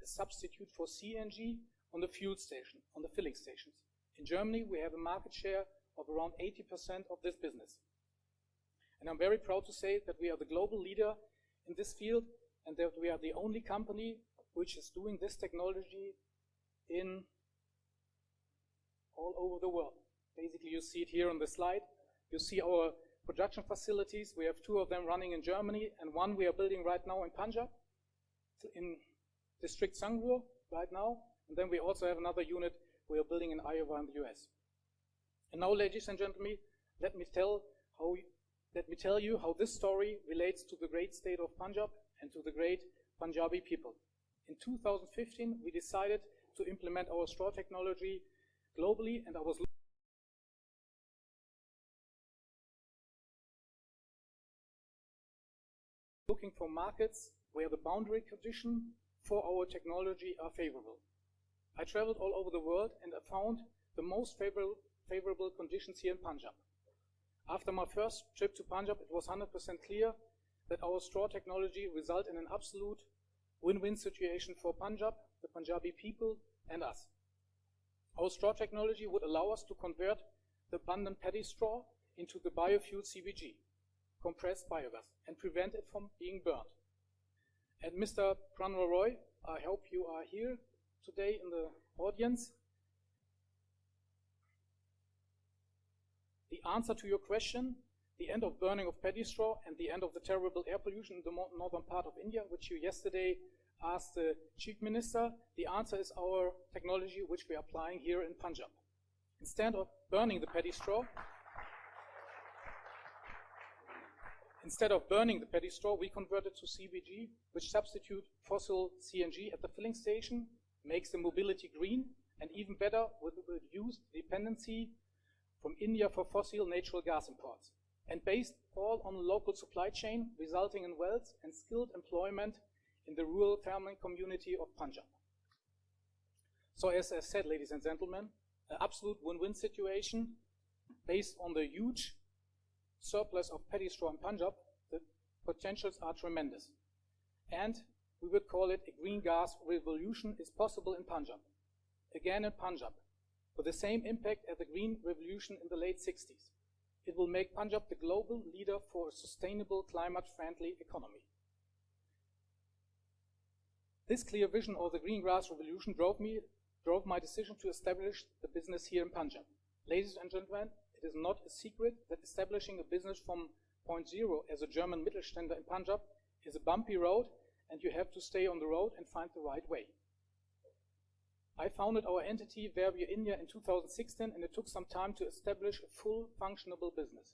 a substitute for CNG on the fuel station, on the filling stations. In Germany, we have a market share of around 80% of this business. And I'm very proud to say that we are the global leader in this field and that we are the only company which is doing this technology in all over the world. Basically, you see it here on the slide. You see our production facilities. We have 2 of them running in Germany and 1 we are building right now in Punjab, in district Sangrur right now. And then we also have another unit we are building in Iowa in the US. And now, ladies and gentlemen, let me tell you how this story relates to the great state of Punjab and to the great Punjabi people. In 2015, we decided to implement our straw technology globally, and I was looking for markets where the boundary conditions for our technology are favorable. I traveled all over the world and I found the most favorable conditions here in Punjab. After my first trip to Punjab, it was 100% clear that our straw technology resulted in an absolute win-win situation for Punjab, the Punjabi people, and us. Our straw technology would allow us to convert the abundant paddy straw into the biofuel CBG, compressed biogas, and prevent it from being burned. And Mr. Pranwar Roy, I hope you are here today in the audience. The answer to your question, the end of burning of paddy straw and the end of the terrible air pollution in the northern part of India, which you yesterday asked the Chief Minister, the answer is our technology which we are applying here in Punjab. Instead of burning the paddy straw, we convert it to CBG, which substitute fossil CNG at the filling station, makes the mobility green, and even better, will reduce dependency from India for fossil natural gas imports, and based all on a local supply chain, resulting in wealth and skilled employment in the rural farming community of Punjab. So as I said, ladies and gentlemen, an absolute win-win situation based on the huge surplus of paddy straw in Punjab. The potentials are tremendous. And we would call it a green gas revolution is possible in Punjab. Again in Punjab, with the same impact as the green revolution in the late 60s. It will make Punjab the global leader for a sustainable, climate-friendly economy. This clear vision of the green gas revolution drove my decision to establish the business here in Punjab. Ladies and gentlemen, it is not a secret that establishing a business from point zero as a German Mittelständler in Punjab is a bumpy road, and you have to stay on the road and find the right way. I founded our entity Verbio India in 2016, and it took some time to establish a full functionable business.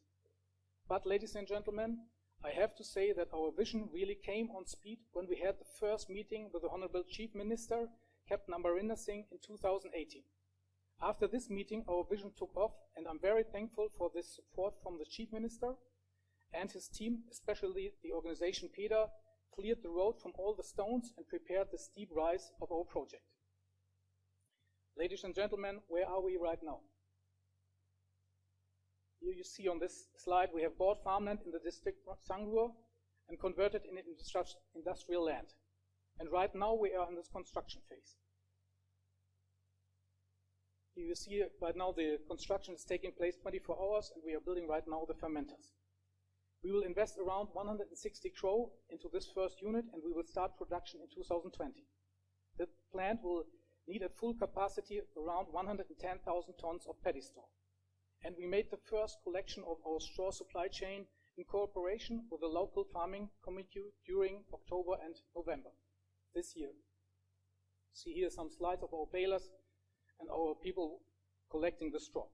But ladies and gentlemen, I have to say that our vision really came on speed when we had the first meeting with the Honorable Chief Minister, Captain Amarinder Singh, in 2018. After this meeting, our vision took off, and I'm very thankful for this support from the Chief Minister and his team, especially the organization PEDA, cleared the road from all the stones and prepared the steep rise of our project. Ladies and gentlemen, where are we right now? Here you see on this slide we have bought farmland in the district Sangrur and converted it into industrial land. And right now we are in this construction phase. Here you see right now the construction is taking place 24 hours, and we are building right now the fermenters. We will invest around 160 crore into this first unit, and we will start production in 2020. The plant will need at full capacity around 110,000 tons of paddy straw. And we made the first collection of our straw supply chain in cooperation with the local farming committee during October and November this year. See here some slides of our balers and our people collecting the straw.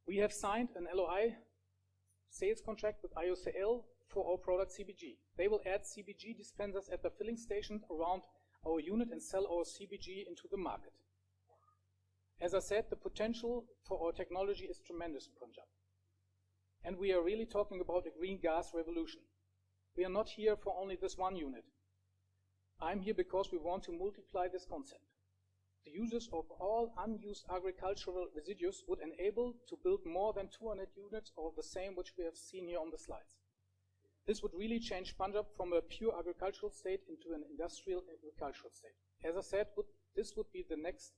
We have signed an LOI sales contract with IOCL for our product CBG. They will add CBG dispensers at the filling stations around our unit and sell our CBG into the market. As I said, the potential for our technology is tremendous in Punjab. And we are really talking about a green gas revolution. We are not here for only this one unit. I'm here because we want to multiply this concept. The uses of all unused agricultural residues would enable to build more than 200 units of the same which we have seen here on the slides. This would really change Punjab from a pure agricultural state into an industrial agricultural state. As I said, this would be the next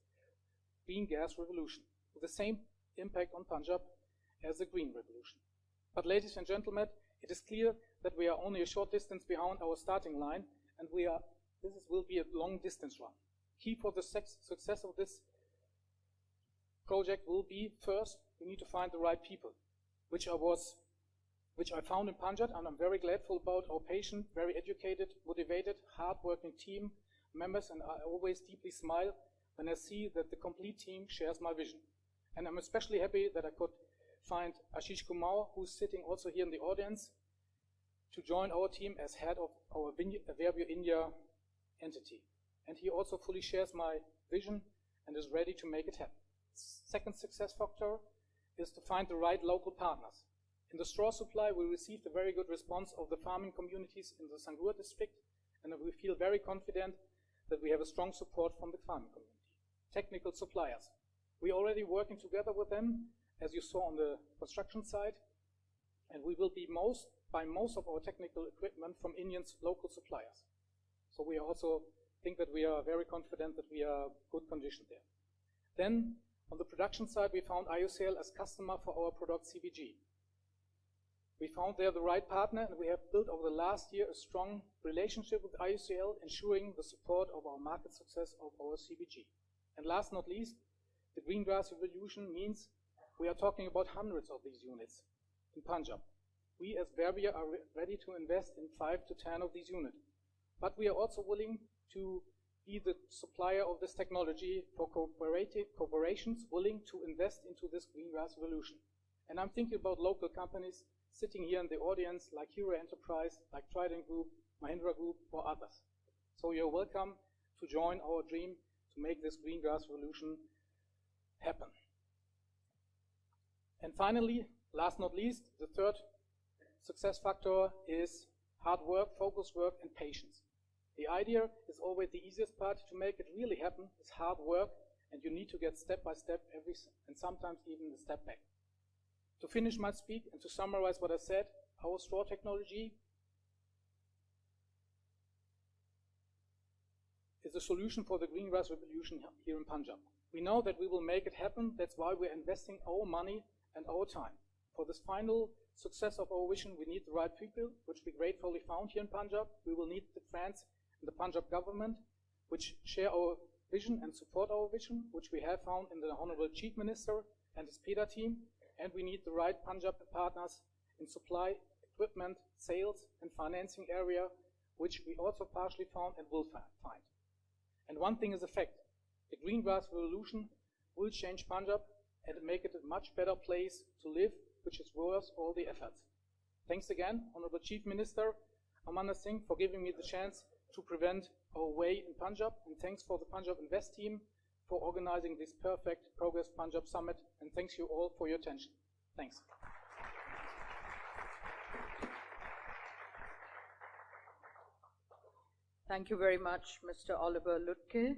green gas revolution, with the same impact on Punjab as the green revolution. But ladies and gentlemen, it is clear that we are only a short distance behind our starting line, and this will be a long distance run. Key for the success of this project will be, first, we need to find the right people, which I found in Punjab, and I'm very grateful about our patient, very educated, motivated, hard-working team members, and I always deeply smile when I see that the complete team shares my vision. And I'm especially happy that I could find Ashish Kumar, who's sitting also here in the audience, to join our team as head of our Verbio India entity. And he also fully shares my vision and is ready to make it happen. Second success factor is to find the right local partners. In the straw supply, we received a very good response of the farming communities in the Sangrur district, and we feel very confident that we have a strong support from the farming community. Technical suppliers. We're already working together with them, as you saw on the construction side, and we will buy most of our technical equipment from Indians' local suppliers. So we also think that we are very confident that we are good condition there. Then, on the production side, we found IOCL as customer for our product CBG. We found there the right partner, and we have built over the last year a strong relationship with IOCL, ensuring the support of our market success of our CBG. And last but not least, the green grass revolution means we are talking about hundreds of these units in Punjab. We as Verbia are ready to invest in 5 to 10 of these units. But we are also willing to be the supplier of this technology for corporations willing to invest into this green grass revolution. And I'm thinking about local companies sitting here in the audience, like Hero Enterprise, like Trident Group, Mahindra Group, or others. So you're welcome to join our dream to make this green grass revolution happen. And finally, last not least, the third success factor is hard work, focused work, and patience. The idea is always the easiest part. To make it really happen is hard work, and you need to get step by step and sometimes even a step back. To finish my speak and to summarize what I said, our straw technology is a solution for the green grass revolution here in Punjab. We know that we will make it happen. That's why we're investing our money and our time. For this final success of our vision, we need the right people, which we gratefully found here in Punjab. We will need the friends in the Punjab government, which share our vision and support our vision, which we have found in the Honorable Chief Minister and his PETA team. And we need the right Punjab partners in supply, equipment, sales, and financing area, which we also partially found and will find. And one thing is a fact. The green grass revolution will change Punjab and make it a much better place to live, which is worth all the efforts. Thanks again, Honorable Chief Minister Amanda Singh, for giving me the chance to present our way in Punjab, and thanks for the Punjab Invest team for organizing this perfect Progress Punjab Summit, and thanks you all for your attention. Thanks. Thank you very much, Mr. Oliver Lutke,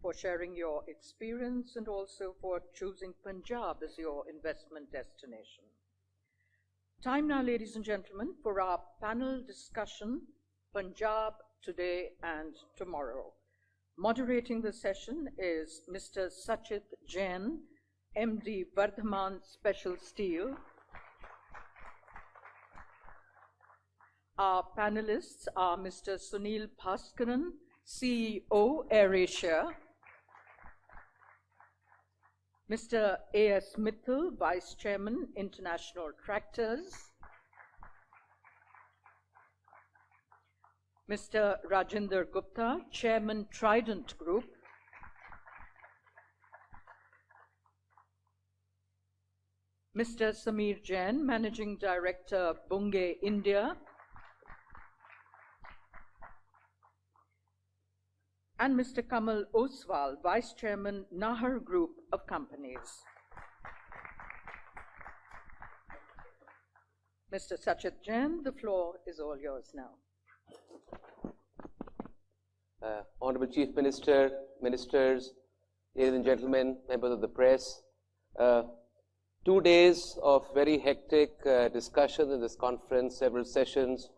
for sharing your experience and also for choosing Punjab as your investment destination. Time now, ladies and gentlemen, for our panel discussion, Punjab Today and Tomorrow. Moderating the session is Mr. Sachit Jain, MD Vardhaman Special Steel. Our panelists are Mr. Sunil Bhaskaran, CEO, AirAsia, Mr. A.S. Mittal, Vice Chairman, International Tractors, Mr. Rajinder Gupta, Chairman, Trident Group, Mr. Sameer Jain, Managing Director, Bunge, India, and Mr. Kamal Oswal, Vice Chairman, Nahar Group of Companies. Mr. Sachit Jain, the floor is all yours now. Honorable Chief Minister, Ministers, ladies and gentlemen, members of the press, 2 days of very hectic discussion in this conference, several sessions,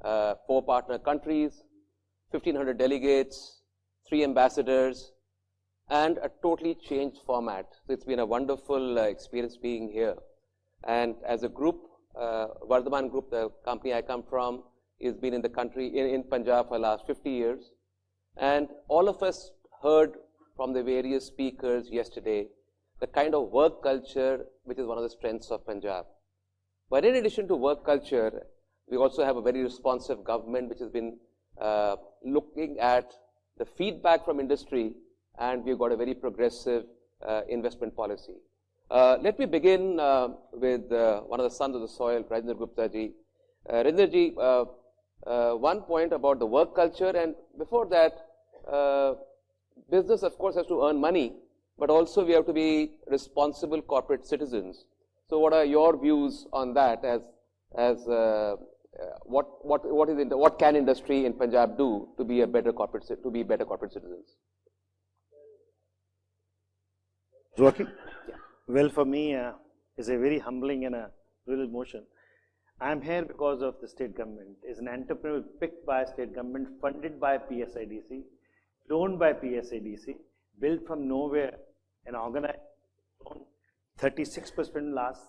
4 partner countries, 1,500 delegates, 3 ambassadors, and a totally changed format. So it's been a wonderful experience being here. And as a group, Vardhaman Group, the company I come from, has been in the country, in Punjab for the last 50 years. And all of us heard from the various speakers yesterday the kind of work culture which is one of the strengths of Punjab. But in addition to work culture, we also have a very responsive government which has been looking at the feedback from industry, and we've got a very progressive investment policy. Let me begin with one of the sons of the soil, Rajendra Gupta ji. Rajendra ji, one point about the work culture, and before that, business of course has to earn money, but also we have to be responsible corporate citizens. So what are your views on that, what can industry in Punjab do to be better corporate citizens? It's working? Yeah. Well, for me, it's a very humbling and a real emotion. I'm here because of the state government. It's an entrepreneur picked by state government, funded by PSIDC, owned by PSIDC, built from nowhere, and organized. 36% last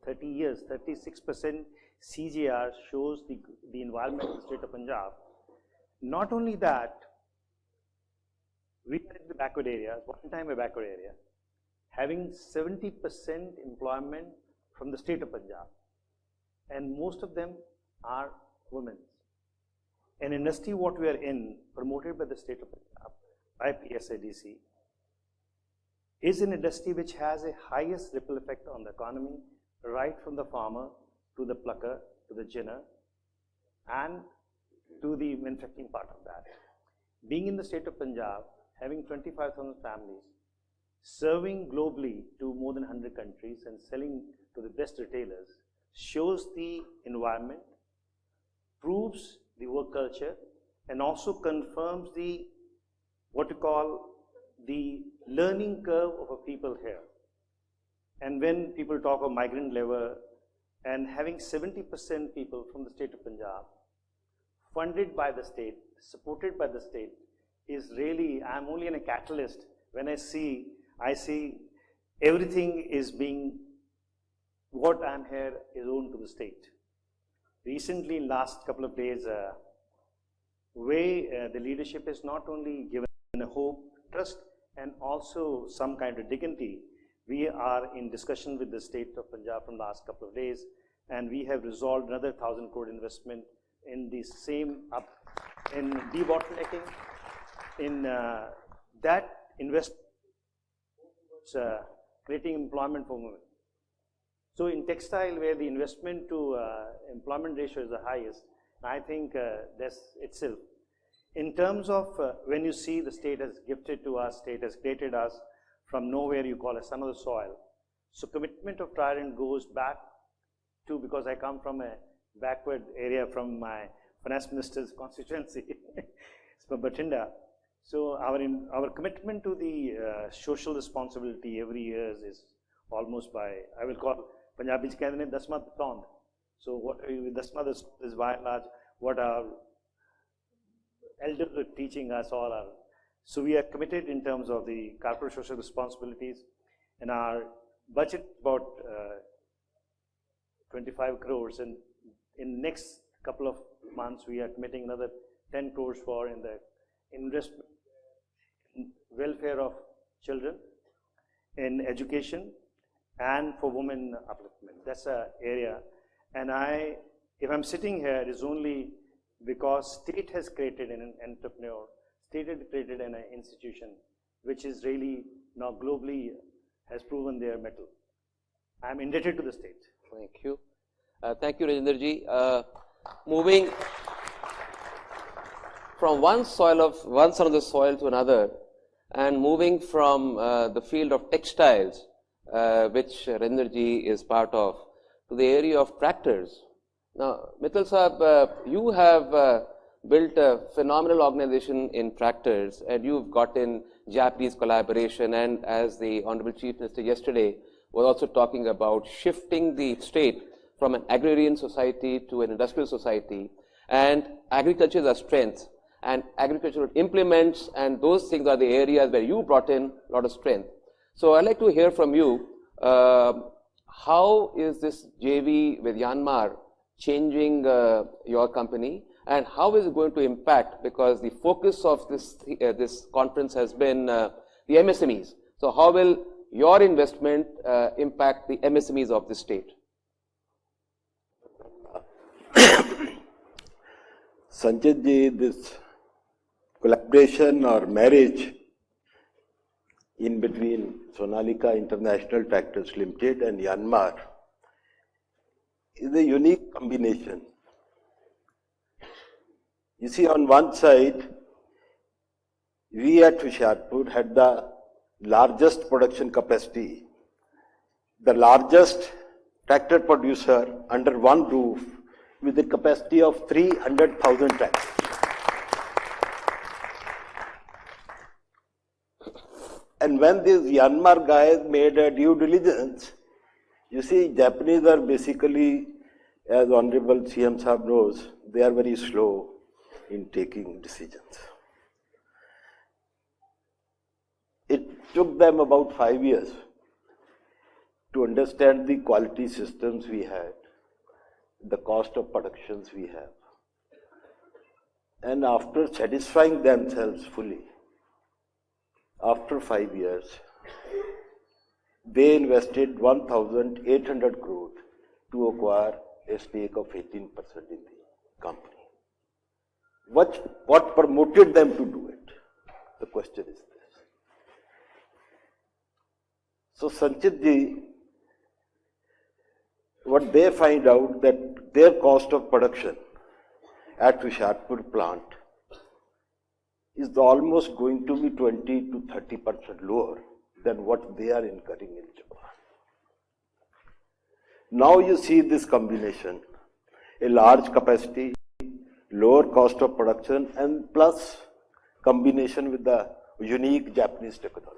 30 years, 36% CGR shows the environment in the state of Punjab. Not only that, we are in the backward areas, one time a backward area, having 70% employment from the state of Punjab, and most of them are women. An industry what we are in, promoted by the state of Punjab, by PSIDC, is an industry which has a highest ripple effect on the economy, right from the farmer to the plucker, to the ginner, and to the manufacturing part of that. Being in the state of Punjab, having 25,000 families, serving globally to more than 100 countries and selling to the best retailers, shows the environment, proves the work culture, and also confirms the, what you call, the learning curve of a people here. And when people talk of migrant labor, and having 70% people from the state of Punjab, funded by the state, supported by the state, is really, I'm only a catalyst. When I see everything is being, what I'm here is owned to the state. Recently, in last couple of days, the leadership is not only given a hope, trust, and also some kind of dignity. We are in discussion with the state of Punjab from last couple of days, and we have resolved another 1,000 crore investment in the same in debottlenecking, in that investment, creating employment for women. So in textile, where the investment to employment ratio is the highest, I think that's itself. In terms of when you see the state has gifted to us, state has created us from nowhere, you call a son of the soil. So commitment of Trident goes back to, because I come from a backward area from my finance minister's constituency, from Bathinda. So our commitment to the social responsibility every year is almost by, I will call Punjabi Kehndे Dasma Tond. So what Dasma is by and large what our elders were teaching us all are. So we are committed in terms of the corporate social responsibilities, and our budget about 25 crores, and in next couple of months we are committing another 10 crores for in the investment in welfare of children, in education, and for women upliftment. That's an area, and if I'm sitting here, it is only because state has created an entrepreneur, state has created an institution which is really now globally has proven their mettle. I'm indebted to the state. Thank you. Thank you, Rajendra ji. Moving from one son of the soil to another, and moving from the field of textiles, which Rajendra ji is part of, to the area of tractors. Now, Mittal Sahab, you have built a phenomenal organization in tractors, and you've gotten Japanese collaboration, and as the Honorable Chief Minister yesterday was also talking about shifting the state from an agrarian society to an industrial society. And agriculture is our strength, and agricultural implements, and those things are the areas where you brought in a lot of strength. So I'd like to hear from you, how is this JV with Myanmar changing your company, and how is it going to impact, because the focus of this conference has been the MSMEs. So how will your investment impact the MSMEs of the state? Sanjit ji, this collaboration or marriage in between Sonalika International Tractors Limited and Myanmar is a unique combination. You see, on one side, we at Hoshiarpur had the largest production capacity, the largest tractor producer under one roof with a capacity of 300,000 tractors. And when these Myanmar guys made a due diligence, you see, Japanese are basically, as Honorable CM Saab knows, they are very slow in taking decisions. It took them about 5 years to understand the quality systems we had, the cost of productions we have. And after satisfying themselves fully, after 5 years, they invested 1,800 crore to acquire a stake of 18% in the company. What promoted them to do it? The question is this. So Sanchit ji, what they find out that their cost of production at Hoshiarpur plant is almost going to be 20 to 30% lower than what they are incurring in Japan. Now you see this combination, a large capacity, lower cost of production, and plus combination with the unique Japanese technology.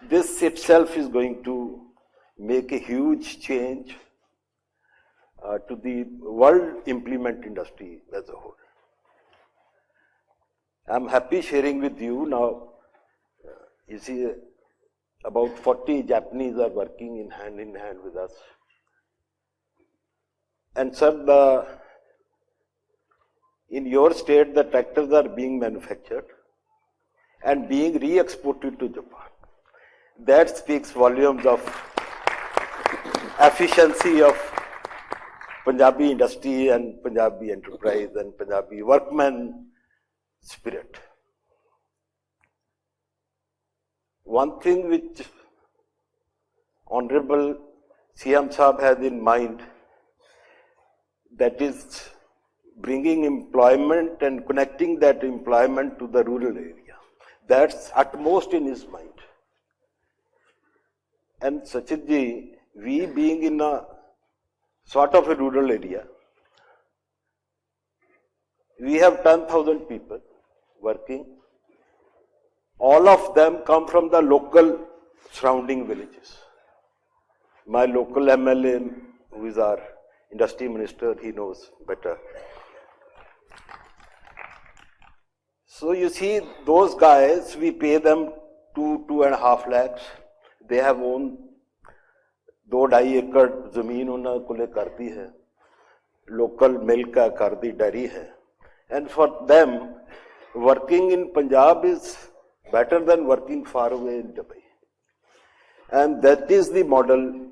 This itself is going to make a huge change to the world implement industry as a whole. I'm happy sharing with you now, you see, about 40 Japanese are working in hand with us. And sir, in your state, the tractors are being manufactured and being re-exported to Japan. That speaks volumes of efficiency of Punjabi industry and Punjabi enterprise and Punjabi workman spirit. One thing which Honorable CM Saab has in mind, that is bringing employment and connecting that employment to the rural area. That's utmost in his mind. And Sachit ji, we being in a sort of a rural area, we have 10,000 people working. All of them come from the local surrounding villages. My local MLA, who is our industry minister, he knows better. So you see, those guys, we pay them 2.5 lakhs. They have owned 2-2.5 एकड़ जमीन उन्होंने कुले कर दी है, local milk का कर दी dairy है, and for them working in Punjab is better than working far away in Dubai. And that is the model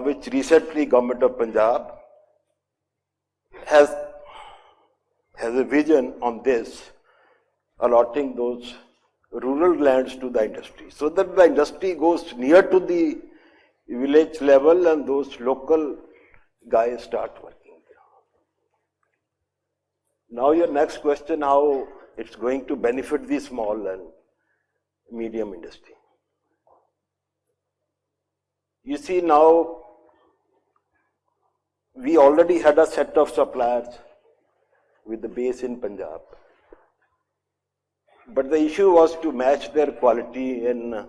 which recently Government of Punjab has a vision on this, allotting those rural lands to the industry, so that the industry goes near to the village level and those local guys start working there. Now your next question, how it's going to benefit the small and medium industry. You see, now we already had a set of suppliers with the base in Punjab, but the issue was to match their quality and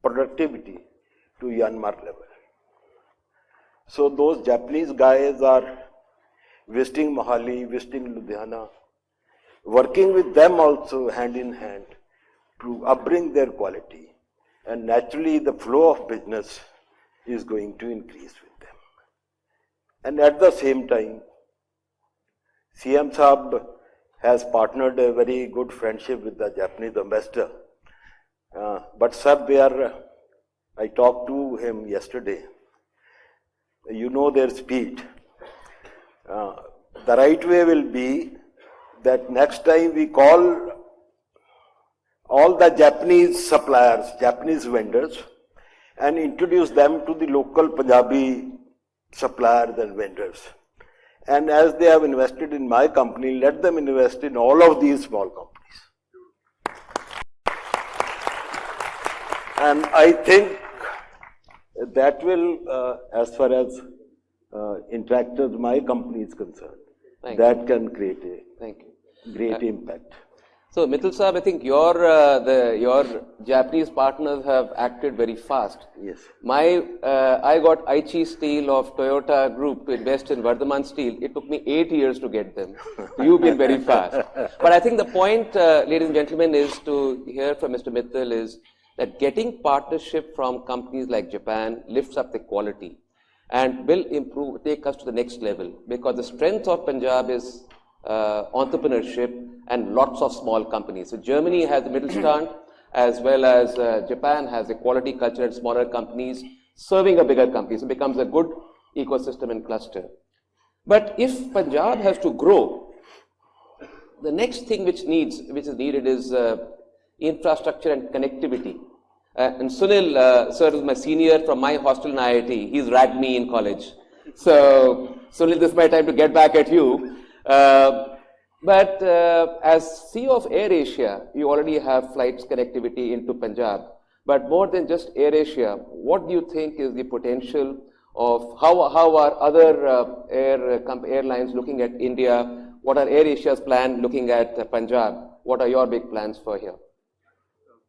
productivity to Myanmar level. So those Japanese guys are visiting Mohali, visiting Ludhiana, working with them also hand in hand to upbring their quality. And naturally the flow of business is going to increase with them. And at the same time, CM Saab has partnered a very good friendship with the Japanese ambassador. But sir, I talked to him yesterday. You know their speed. The right way will be that next time we call all the Japanese suppliers, Japanese vendors, and introduce them to the local Punjabi suppliers and vendors. And as they have invested in my company, let them invest in all of these small companies. And I think that will, as far as Interactors, my company is concerned, that can create a great impact. So, Mithil Saab, I think your Japanese partners have acted very fast. Yes. I got Aichi Steel of Toyota Group to invest in Vardhaman Steel. It took me 8 years to get them. You've been very fast. But I think the point, ladies and gentlemen, is to hear from Mr. Mithil is that getting partnership from companies like Japan lifts up the quality and will improve, take us to the next level, because the strength of Punjab is entrepreneurship and lots of small companies. So Germany has the Mittelstand, as well as Japan has a quality culture and smaller companies serving a bigger company. So it becomes a good ecosystem and cluster. But if Punjab has to grow, the next thing which is needed is infrastructure and connectivity. And Sunil, sir, is my senior from my hostel in IIT. He's ragged me in college. So, Sunil, this is my time to get back at you. But as CEO of AirAsia, you already have flights connectivity into Punjab. But more than just AirAsia, what do you think is the potential of how are other airlines looking at India? What are AirAsia's plan looking at Punjab? What are your big plans for here?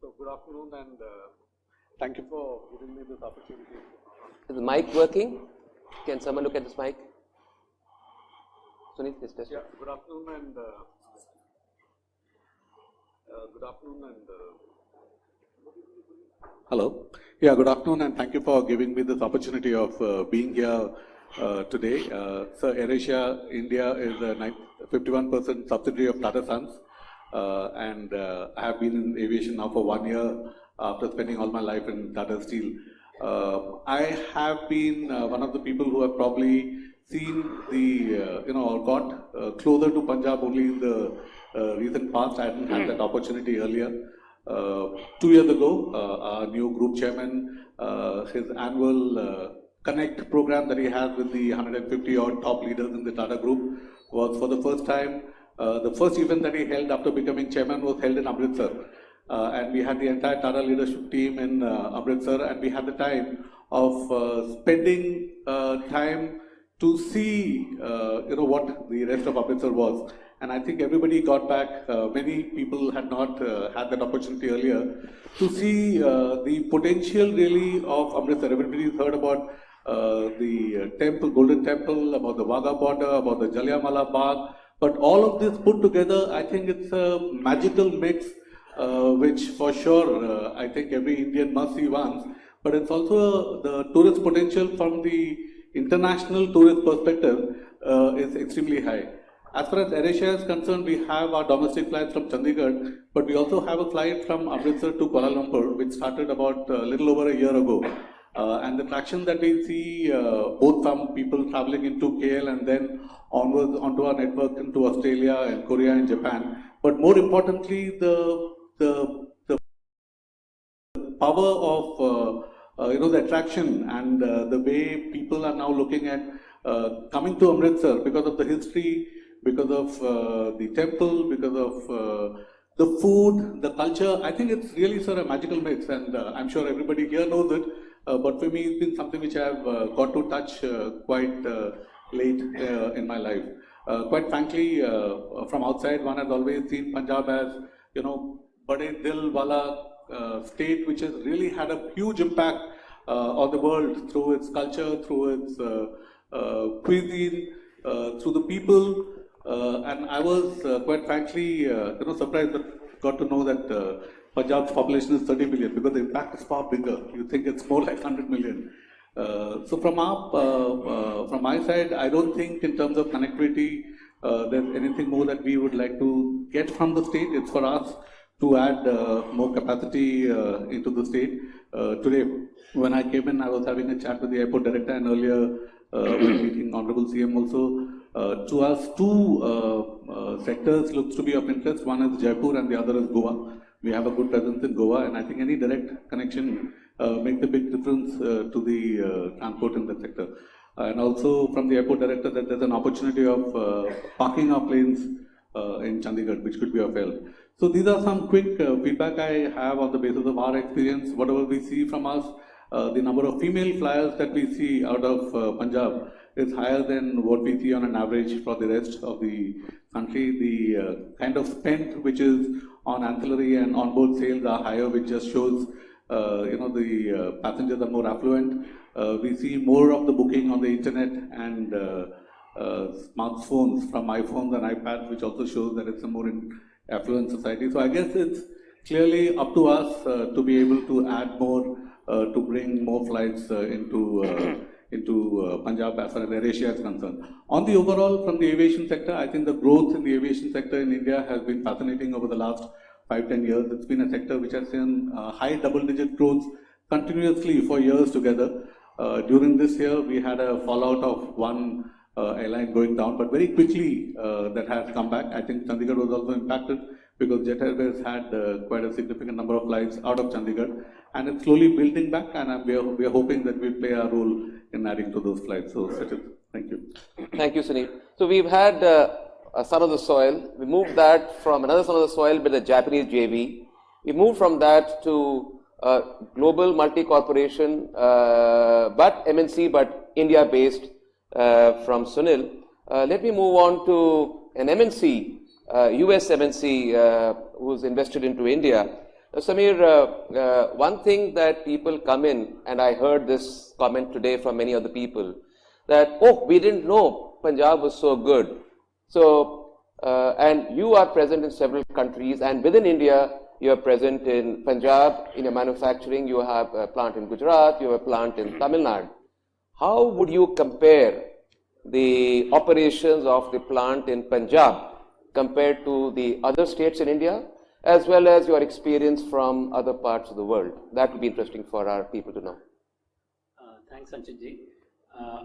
So good afternoon, and thank you for giving me this opportunity. Is the mic working? Can someone look at this mic? Sunil, please test. Yeah, good afternoon and hello. Yeah, good afternoon and thank you for giving me this opportunity of being here today. So AirAsia India is a 51% subsidiary of Tata Sons, and I have been in aviation now for 1 year after spending all my life in Tata Steel. I have been one of the people who have probably seen the, or got closer to Punjab only in the recent past. I hadn't had that opportunity earlier. 2 years ago, our new group chairman, his annual Connect program that he has with the 150 odd top leaders in the Tata Group was for the first time. The first event that he held after becoming chairman was held in Amritsar. And we had the entire Tata leadership team in Amritsar, and we had the time of spending time to see, what the rest of Amritsar was. And I think everybody got back, many people had not had that opportunity earlier, to see the potential really of Amritsar. Everybody's heard about the temple, Golden Temple, about the Wagah border, about the Jallianwala Bagh. But all of this put together, I think it's a magical mix, which for sure, I think every Indian must see once. But it's also the tourist potential from the international tourist perspective is extremely high. As far as AirAsia is concerned, we have our domestic flights from Chandigarh, but we also have a flight from Amritsar to Kuala Lumpur, which started about a little over a year ago. And the traction that we see, both from people traveling into KL and then onwards onto our network into Australia and Korea and Japan. But more importantly, the power of the attraction and the way people are now looking at coming to Amritsar because of the history, because of the temple, because of the food, the culture. I think it's really, sir, a magical mix, and I'm sure everybody here knows it. But for me, it's been something which I have got to touch quite late in my life. Quite frankly, from outside, one has always seen Punjab as, Bade Dil Wala state, which has really had a huge impact on the world through its culture, through its cuisine, through the people, and I was quite frankly, surprised that got to know that Punjab's population is 30 million because the impact is far bigger. You think it's more like 100 million. So from my side, I don't think in terms of connectivity there's anything more that we would like to get from the state. It's for us to add more capacity into the state. Today, when I came in, I was having a chat with the airport director, and earlier when meeting Honorable CM also. To us, two sectors looks to be of interest. One is Jaipur and the other is Goa. We have a good presence in Goa, and I think any direct connection makes a big difference to the transport in that sector. And also from the airport director that there's an opportunity of parking our planes in Chandigarh, which could be of help. So these are some quick feedback I have on the basis of our experience. Whatever we see from us, the number of female flyers that we see out of Punjab is higher than what we see on an average for the rest of the country. The kind of spend which is on ancillary and onboard sales are higher, which just shows the passengers are more affluent. We see more of the booking on the internet and smartphones from iPhones and iPads, which also shows that it's a more affluent society. So I guess it's clearly up to us to be able to add more, to bring more flights into Punjab as far as AirAsia is concerned. On the overall, from the aviation sector, I think the growth in the aviation sector in India has been fascinating over the last 5-10 years. It's been a sector which has seen high double-digit growth continuously for years together. During this year, we had a fallout of one airline going down, but very quickly that has come back. I think Chandigarh was also impacted because Jet Airways had quite a significant number of flights out of Chandigarh, and it's slowly building back, and we are hoping that we play our role in adding to those flights. So, thank you. Thank you, Sunil. So we've had a son of the soil. We moved that from another son of the soil with the Japanese JV. We moved from that to global multi-corporation, but MNC, but India-based from Sunil. Let me move on to an MNC, US MNC, who's invested into India. Samir, one thing that people come in, and I heard this comment today from many other people, that, oh, we didn't know Punjab was so good. So, and you are present in several countries, and within India, you are present in Punjab, in your manufacturing, you have a plant in Gujarat, you have a plant in Tamil Nadu. How would you compare the operations of the plant in Punjab compared to the other states in India, as well as your experience from other parts of the world? That would be interesting for our people to know. Thanks, Sanchit ji.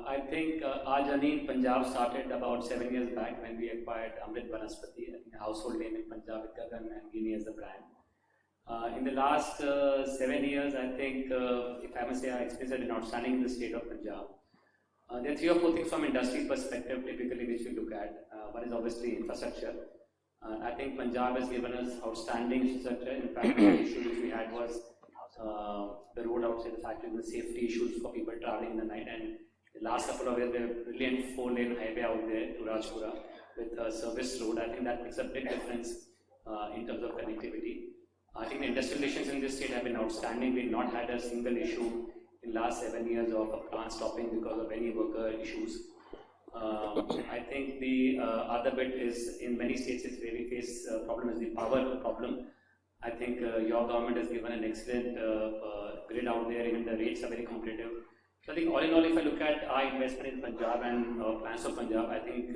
I think our journey in Punjab started about 7 years back when we acquired Amrit Banaspati, a household name in Punjab with Gagan and Guinea as the brand. In the last 7 years, I think, if I must say, our experience has been outstanding in the state of Punjab. There are 3 or 4 things from industry perspective typically which we look at. One is obviously infrastructure. I think Punjab has given us outstanding infrastructure. In fact, the issue which we had was the road outside the factory and the safety issues for people traveling in the night. And the last couple of years, we have a brilliant 4-lane highway out there to Rajpura with a service road. I think that makes a big difference in terms of connectivity. I think the industrial relations in this state have been outstanding. We've not had a single issue in the last 7 years of a plant stopping because of any worker issues. I think the other bit is in many states it's where we face problem is the power problem. I think your government has given an excellent grid out there, even the rates are very competitive. So I think all in all, if I look at our investment in Punjab and plans of Punjab, I think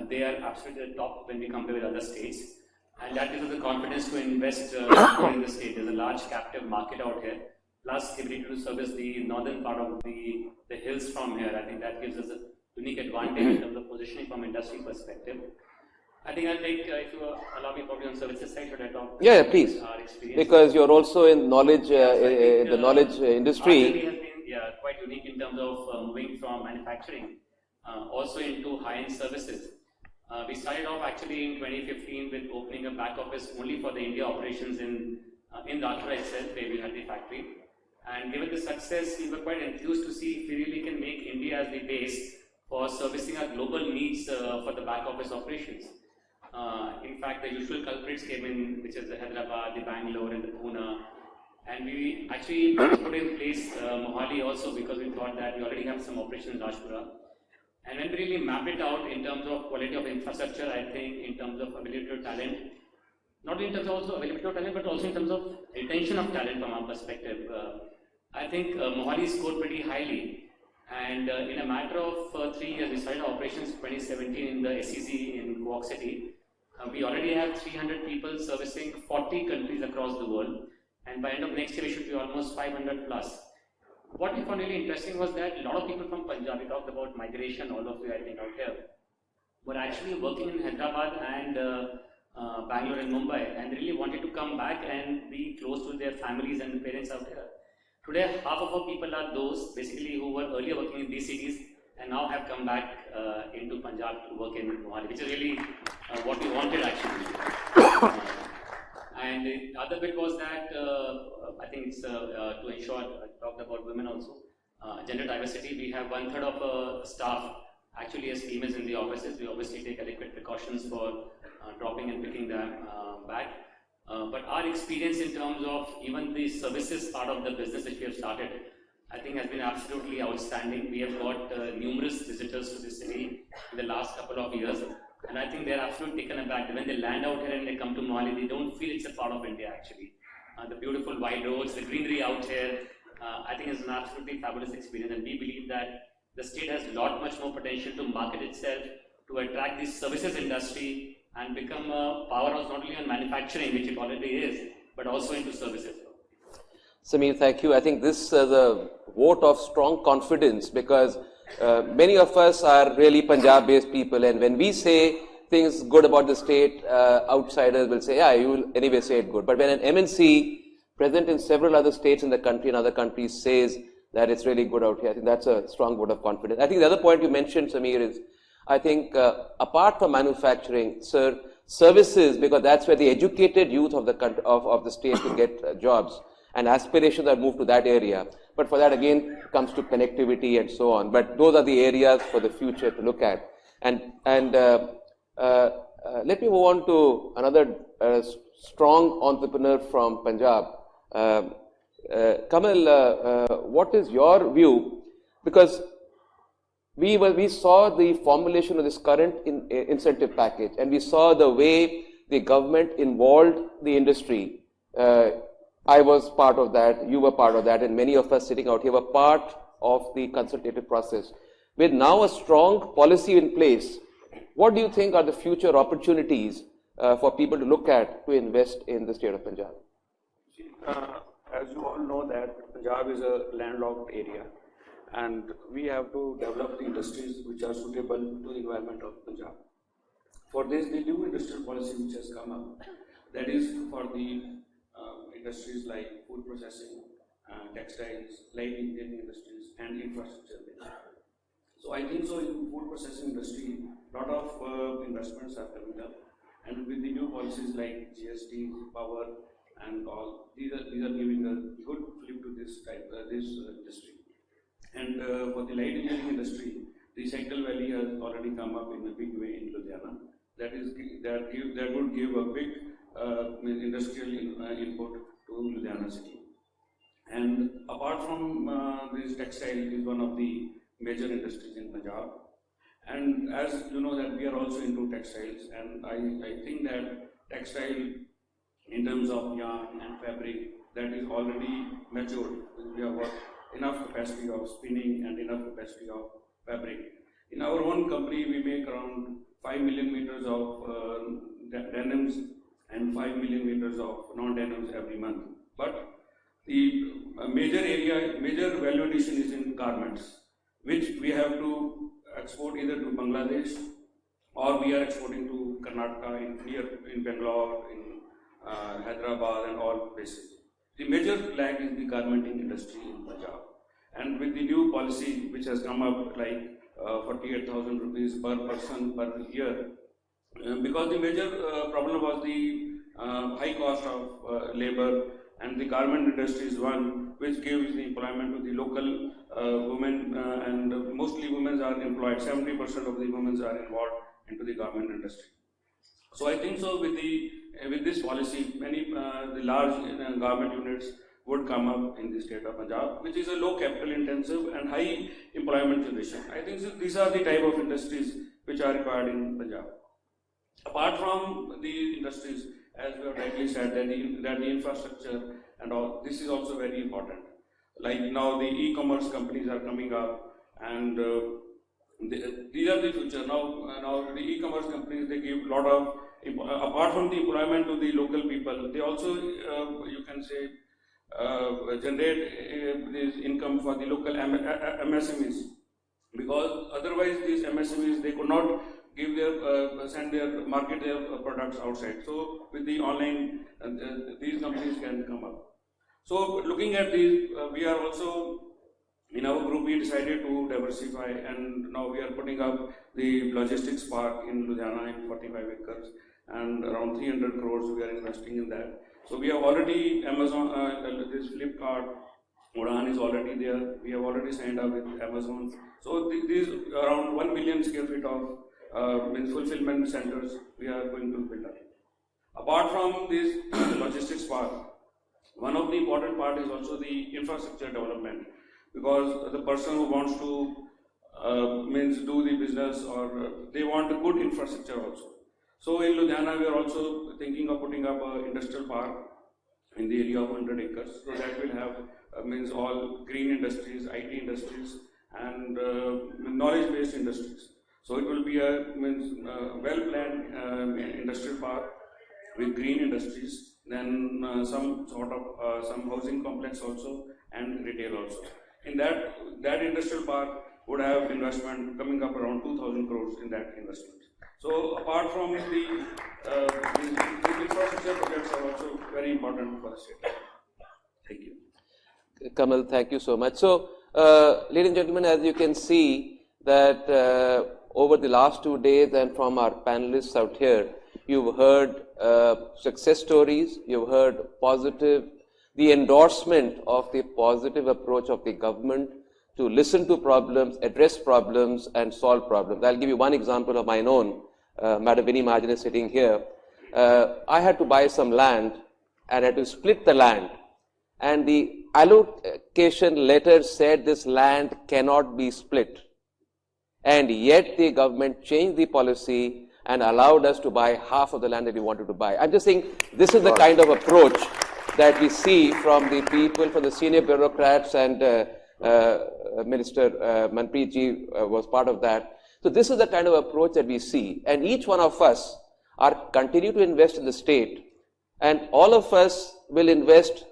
they are absolutely the top when we compare with other states. And that gives us the confidence to invest in the state. There's a large captive market out here, plus the ability to service the northern part of the hills from here. I think that gives us a unique advantage in terms of positioning from industry perspective. I think I'll take, if you allow me, probably on services side, should I talk? Yeah, please. Our experience. Because you're also in knowledge, Yes, the knowledge industry. Our journey has been quite unique in terms of moving from manufacturing also into high-end services. We started off actually in 2015 with opening a back office only for the India operations in Rajpura itself, where we had the factory. And given the success, we were quite enthused to see if we really can make India as the base for servicing our global needs for the back office operations. In fact, the usual culprits came in, which is the Hyderabad, the Bangalore, and the Pune. And we actually put in place Mohali also because we thought that we already have some operations in Rajpura. And when we really map it out in terms of quality of infrastructure, I think in terms of availability of talent, not in terms of also availability of talent, but also in terms of retention of talent from our perspective, I think Mohali scored pretty highly. And in a matter of 3 years, we started operations 2017 in the SEZ in Kuwait City. We already have 300 people servicing 40 countries across the world. And by end of next year, we should be almost 500 plus. What we found really interesting was that a lot of people from Punjab, we talked about migration, all of you I think out here, were actually working in Hyderabad and Bangalore and Mumbai, and really wanted to come back and be close to their families and parents out here. Today, half of our people are those basically who were earlier working in these cities and now have come back into Punjab to work in Mohali, which is really what we wanted actually. And the other bit was that I think it's to ensure, I talked about women also, gender diversity. We have 1/3 of staff actually as females in the offices. We obviously take adequate precautions for dropping and picking them back. But our experience in terms of even the services part of the business which we have started, I think has been absolutely outstanding. We have got numerous visitors to the city in the last couple of years. And I think they're absolutely taken aback. When they land out here and they come to Mohali, they don't feel it's a part of India actually. The beautiful wide roads, the greenery out here, I think is an absolutely fabulous experience. And we believe that the state has a lot much more potential to market itself, to attract this services industry and become a powerhouse not only on manufacturing, which it already is, but also into services. Sameer, thank you. I think this is a vote of strong confidence because many of us are really Punjab-based people, and when we say things good about the state, outsiders will say, yeah, you will anyway say it good. But when an MNC present in several other states in the country and other countries says that it's really good out here, I think that's a strong vote of confidence. I think the other point you mentioned, Sameer, is I think apart from manufacturing, sir, services, because that's where the educated youth of the country, of the state will get jobs, and aspirations are moved to that area. But for that, again, comes to connectivity and so on. But those are the areas for the future to look at. And let me move on to another strong entrepreneur from Punjab. Kamal, what is your view? Because we saw the formulation of this current incentive package, and we saw the way the government involved the industry. I was part of that, you were part of that, and many of us sitting out here were part of the consultative process. With now a strong policy in place, what do you think are the future opportunities for people to look at to invest in the state of Punjab? As you all know that Punjab is a landlocked area, and we have to develop the industries which are suitable to the environment of Punjab. For this, the new industrial policy which has come up, that is for the industries like food processing, textiles, light engineering industries, and infrastructure. So I think so in food processing industry, lot of investments are coming up, and with the new policies like GST, power, and all, these are giving a good flip to this industry. And for the light engineering industry, the Cycle Valley has already come up in a big way in Ludhiana. That would give a big industrial input to Ludhiana city. And apart from this, textile is one of the major industries in Punjab. And as you know that we are also into textiles, and I think that textile in terms of yarn and fabric, that is already matured. We have enough capacity of spinning and enough capacity of fabric. In our own company, we make around 5 million meters of denims and 5 million meters of non-denims every month. But the major value addition is in garments, which we have to export either to Bangladesh, or we are exporting to Karnataka, in Bangalore, in Hyderabad, and all places. The major lag is the garmenting industry in Punjab. And with the new policy which has come up, like 48,000 rupees per person per year, because the major problem was the high cost of labor, and the garment industry is one which gives the employment to the local women, and mostly women are employed. 70% of the women are involved into the garment industry. So I think so with this policy, many the large garment units would come up in the state of Punjab, which is a low capital intensive and high employment generation. I think these are the type of industries which are required in Punjab. Apart from the industries, as we have rightly said, that the infrastructure and all, this is also very important. Like now the e-commerce companies are coming up, and these are the future. Now the e-commerce companies, they give a lot of, apart from the employment to the local people, they also, you can say, generate this income for the local MSMEs, because otherwise these MSMEs, they could not give their market their products outside. So with the online, these companies can come up. So looking at these, we are also, in our group, we decided to diversify, and now we are putting up the logistics park in Ludhiana in 45 acres, and around 300 crores we are investing in that. So we have already, Amazon, this Flipkart, Udaan is already there. We have already signed up with Amazon. So these around 1 million square feet of fulfillment centers we are going to build up. Apart from this logistics park, one of the important part is also the infrastructure development, because the person who wants to do the business, or they want a good infrastructure also. So in Ludhiana, we are also thinking of putting up an industrial park in the area of 100 acres. So that will have all green industries, IT industries, and knowledge-based industries. So it will be a well-planned industrial park with green industries, then some sort of some housing complex also, and retail also. In that industrial park would have investment coming up around 2,000 crores in that investment. So apart from the infrastructure projects are also very important for the state. Thank you. Kamal, thank you so much. So, ladies and gentlemen, as you can see that over the last 2 days and from our panelists out here, you've heard success stories, you've heard the endorsement of the positive approach of the government to listen to problems, address problems, and solve problems. I'll give you one example of my own. Madam Vinnie Mahajan is sitting here. I had to buy some land and I had to split the land. And the allocation letter said this land cannot be split. And yet the government changed the policy and allowed us to buy half of the land that we wanted to buy. I'm just saying this is the kind of approach that we see from the people, from the senior bureaucrats, and Minister Manpreet ji was part of that. So this is the kind of approach that we see. And each one of us are continue to invest in the state, and all of us will invest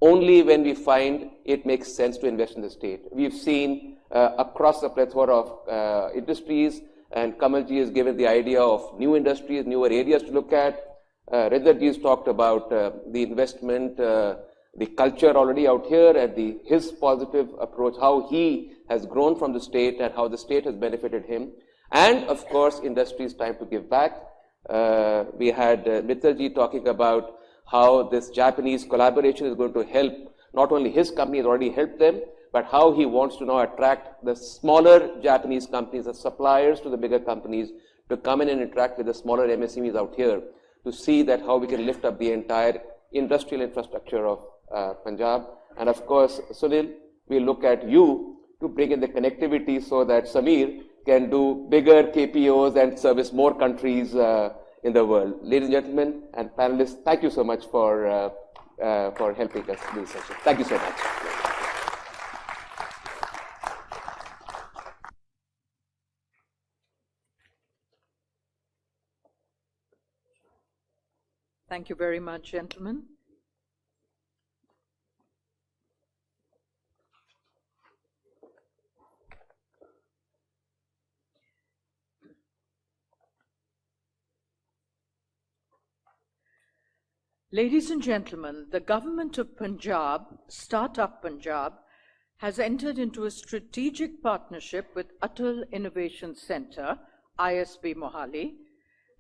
only when we find it makes sense to invest in the state. We've seen across the plethora of industries, and Kamalji has given the idea of new industries, newer areas to look at. Rajat ji has talked about the investment, the culture already out here, and his positive approach, how he has grown from the state and how the state has benefited him. And of course, industry's time to give back. We had Mittal ji talking about how this Japanese collaboration is going to help. Not only his company has already helped them, but how he wants to now attract the smaller Japanese companies, the suppliers to the bigger companies, to come in and interact with the smaller MSMEs out here, to see that how we can lift up the entire industrial infrastructure of Punjab. And of course, Sunil, we look at you to bring in the connectivity so that Samir can do bigger KPOs and service more countries in the world. Ladies and gentlemen and panelists, thank you so much for helping us do this session. Thank you so much. Thank you very much, gentlemen. Ladies and gentlemen, the government of Punjab, Startup Punjab, has entered into a strategic partnership with Atal Innovation Centre, ISB Mohali,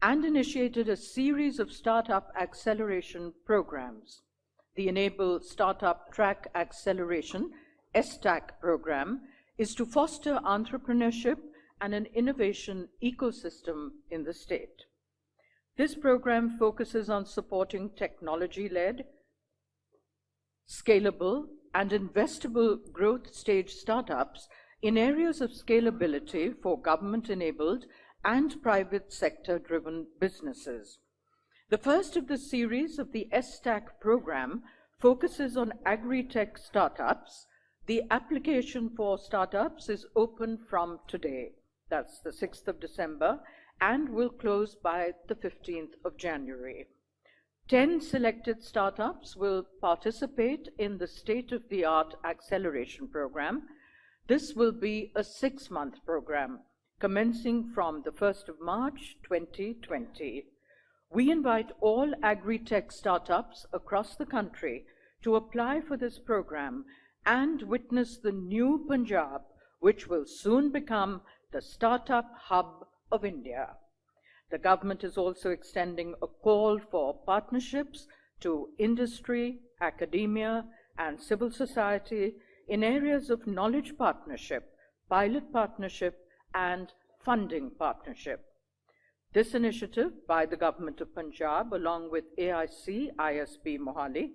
and initiated a series of startup acceleration programs. The Enable Startup Track Acceleration, STAC program, is to foster entrepreneurship and an innovation ecosystem in the state. This program focuses on supporting technology-led, scalable, and investable growth stage startups in areas of scalability for government-enabled and private sector-driven businesses. The first of the series of the STAC program focuses on agri-tech startups. The application for startups is open from today, that's the 6th of December, and will close by the 15th of January. 10 selected startups will participate in the state-of-the-art acceleration program. This will be a 6-month program, commencing from the 1st of March 2020. We invite all agri-tech startups across the country to apply for this program and witness the new Punjab, which will soon become the startup hub of India. The government is also extending a call for partnerships to industry, academia, and civil society in areas of knowledge partnership, pilot partnership, and funding partnership. This initiative by the Government of Punjab, along with AIC ISB Mohali,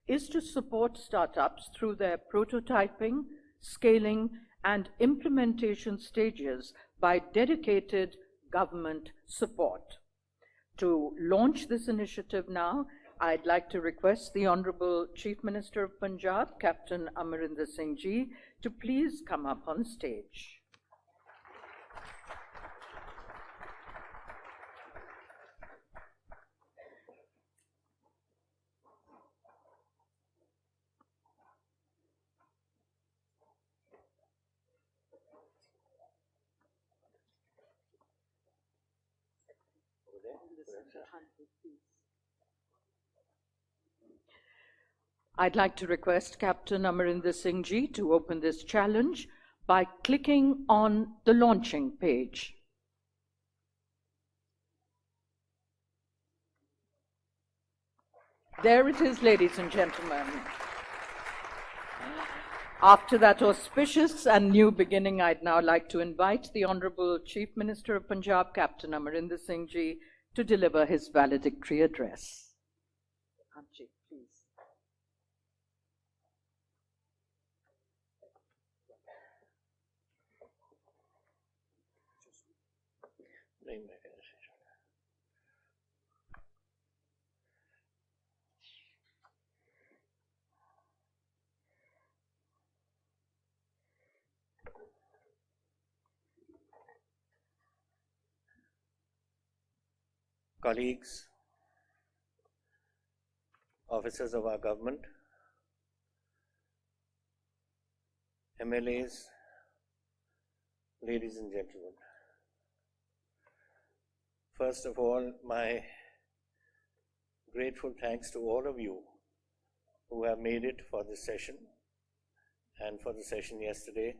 is to support startups through their prototyping, scaling, and implementation stages by dedicated government support. To launch this initiative now, I'd like to request the Honorable Chief Minister of Punjab, Captain Amarinder Singh Ji, to please come up on stage. I'd like to request Captain Amarinder Singh Ji to open this challenge by clicking on the launching page. There it is, ladies and gentlemen. After that auspicious and new beginning, I'd now like to invite the Honorable Chief Minister of Punjab, Captain Amarinder Singh Ji, to deliver his valedictory address. Anji, please. Colleagues, officers of our government, MLAs, ladies and gentlemen. First of all, my grateful thanks to all of you who have made it for this session and for the session yesterday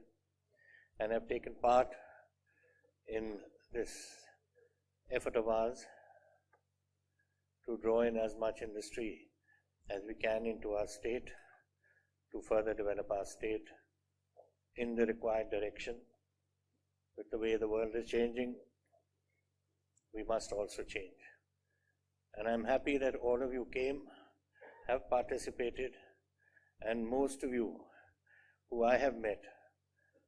and have taken part in this effort of ours to draw in as much industry as we can into our state to further develop our state in the required direction. With the way the world is changing, we must also change. And I'm happy that all of you came, have participated, and most of you who I have met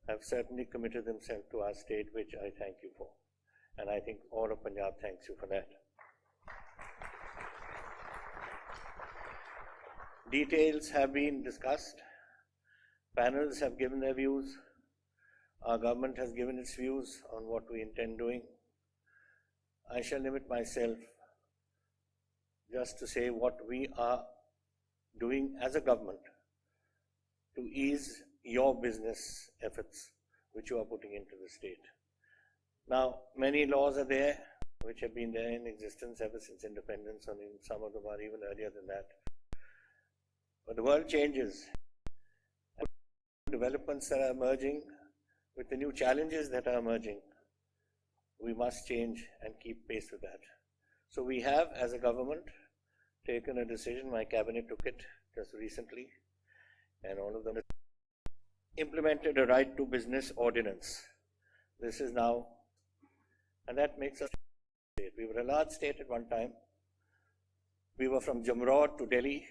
have certainly committed themselves to our state, which I thank you for. And I think all of Punjab thanks you for that. Details have been discussed. Panels have given their views. Our government has given its views on what we intend doing. I shall limit myself just to say what we are doing as a government to ease your business efforts which you are putting into the state. Now, many laws are there which have been there in existence ever since independence, and some of them are even earlier than that. But the world changes. Developments that are emerging, with the new challenges that are emerging, we must change and keep pace with that. So we have, as a government, taken a decision. My cabinet took it just recently, and all of them implemented a right to business ordinance. This is now, and that makes us a state. We were a large state at one time. We were from Jamrod to Delhi.